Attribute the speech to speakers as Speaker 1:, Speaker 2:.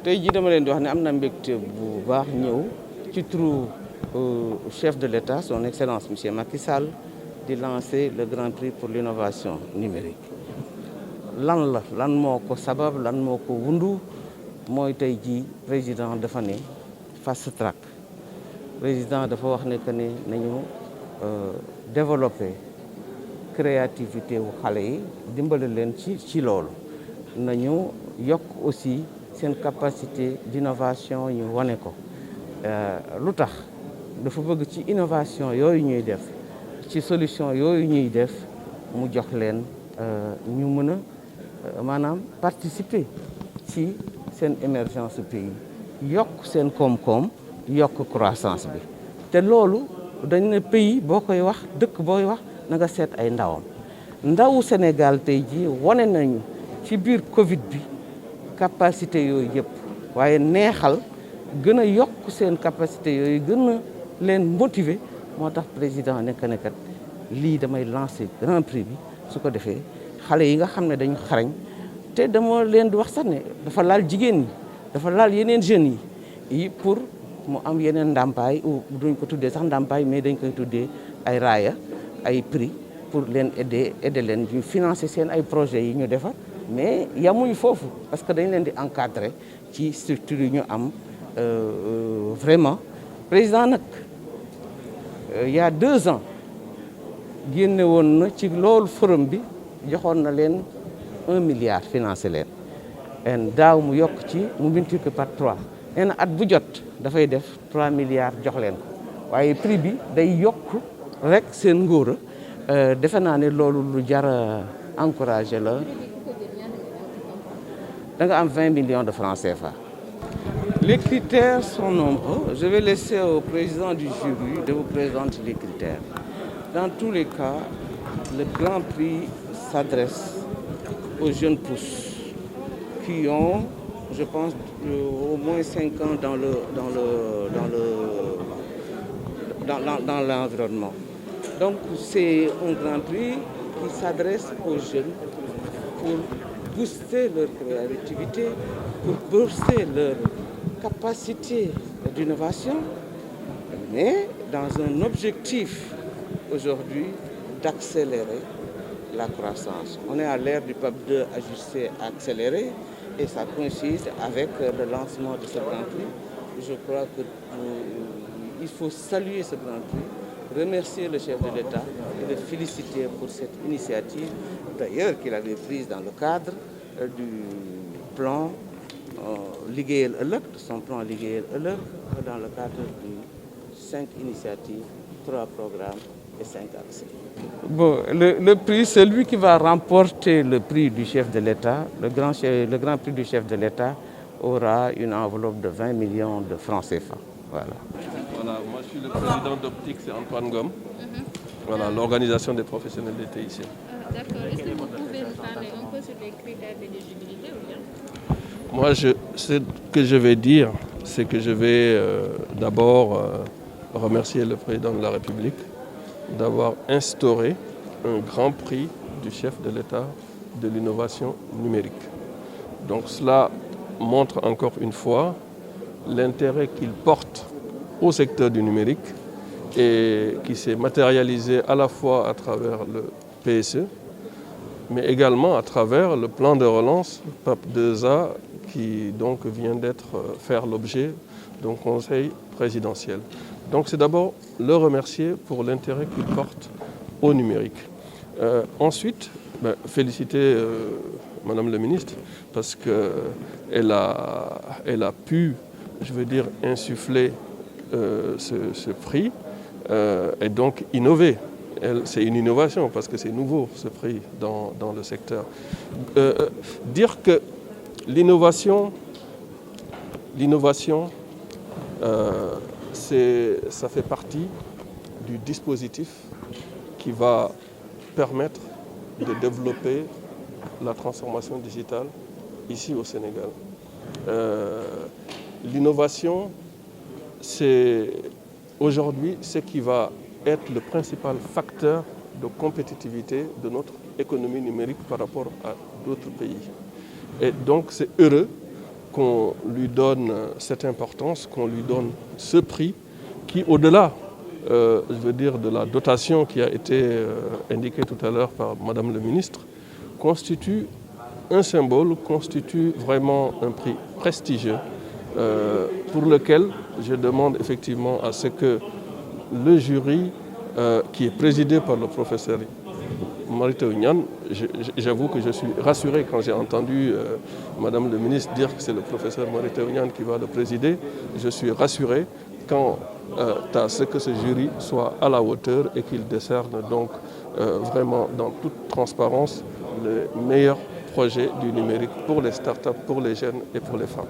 Speaker 1: tey jii dama leen di wax ne am na mbégte bu baax ñëw ci turu chef de l'État son excellence monsieur Macky Sall di lancer le grand prix pour l'innovation numérique. lan moo ko sabab lan moo ko wundu mooy tey jii président dafa ne fast track président dafa wax ne que ne nañu développer créativité wu xale yi dimbale leen ci loolu nañu yokk aussi seen capacité d'innovation ñu wane ko lu tax dafa bëgg ci innovation yooyu ñuy def ci solution yooyu ñuy def mu jox leen ñu mën a maanaam participer ci seen émergence pays yokk seen koom-koom yokk croissance bi te loolu dañ ne pays boo koy wax dëkk booy wax na nga seet ay ndawam ndawu Sénégal tey jii wane nañu ci biir Covid bi capacité yooyu yëpp waaye neexal gën a yokk seen capacité yooyu gën a leen motiver moo tax président nekkat lii damay lancer grand prix bi su ko defee xale yi nga xam ne dañu xarañ te dama leen di wax sax ne dafa laal jigéen ñi dafa laal yeneen jeunes yi pour mu am yeneen ndàmpaay ou duñ ko tuddee sax ndàmpaay mais dañ koy tuddee ay raaya ay prix pour leen aider leen ñu financer seen ay projets yi ñu defar mais yamuñu foofu parce que dañ leen di encadrer ci structure yi ñu am vraiment président nag il y a 2 ans génne woon na ci loolu forum bi joxoon na leen 1 milliard financé leen en daaw mu yokk ci mu multiplié par 3 nee na at bu jot dafay def 3 milliards jox leen ko waaye prix bi day yokk rek seen ngóora defe naa ne loolu lu jar a encouragé la da nga am 20 millions de francs CFA. Les critères sont nombreux. Je vais laisser au président du jury de vous présenter les critères. Dans tous les cas, le grand prix s'adresse aux jeunes pousses qui ont, je pense, au moins 5 ans dans l'environnement. Donc c'est un grand prix qui s'adresse aux jeunes pour booster leur créativité, pour booster leur capacité d'innovation, mais dans un objectif aujourd'hui d'accélérer la croissance. On est à l'ère du PAP 2 ajusté accéléré et ça coïncide avec le lancement de ce grand prix. Je crois qu'il faut saluer ce grand prix, remercier le chef de l'État et le féliciter pour cette initiative, d'ailleurs qu'il avait prise dans le cadre du plan Liggéeyal Ëllëg, son plan Liggéeyal Ëllëg, dans le cadre de 5 initiatives, 3 programmes et 5 axes. Bon, le prix, c'est lui qui va remporter le prix du chef de l'État. Le grand prix du chef de l'État aura une enveloppe de 20 millions de francs CFA. Voilà.
Speaker 2: Voilà, moi je suis le président d'Optique, c'est Antoine Gomme. Voilà, l'organisation des professionnels des TIC.
Speaker 3: D'accord. Est-ce que vous pouvez nous parler un peu sur les critères d'éligibilité ou bien?
Speaker 2: Moi, ce que je vais dire, c'est que je vais d'abord remercier le président de la République d'avoir instauré un grand prix du chef de l'État de l'innovation numérique. Donc cela montre encore une fois l'intérêt qu'il porte au secteur du numérique et qui s'est matérialisé à la fois à travers le PSE, mais également à travers le plan de relance PAP 2A qui donc vient faire l'objet d'un conseil présidentiel. Donc c'est d'abord le remercier pour l'intérêt qu'il porte au numérique. Ensuite, féliciter Madame la ministre parce qu'elle a pu, je veux dire, insuffler ce prix et donc innover. C'est une innovation parce que c'est nouveau ce prix dans le secteur. Dire que l'innovation, ça fait partie du dispositif qui va permettre de développer la transformation digitale ici au Sénégal. L'innovation, c'est aujourd'hui ce qui va être le principal facteur de compétitivité de notre économie numérique par rapport à d'autres pays. Et donc c'est heureux qu'on lui donne cette importance, qu'on lui donne ce prix qui, au-delà, de la dotation qui a été indiquée tout à l'heure par Madame le ministre, constitue un symbole, constitue vraiment un prix prestigieux pour lequel je demande effectivement à ce que le jury qui est présidé par le professeur Mary Teuw Niane, j'avoue que je suis rassuré quand j'ai entendu Madame le ministre dire que c'est le professeur Mary Teuw Niane qui va le présider. Je suis rassuré quant à ce que ce jury soit à la hauteur et qu'il décerne donc vraiment dans toute transparence le meilleur projet du numérique pour les startups, pour les jeunes et pour les femmes.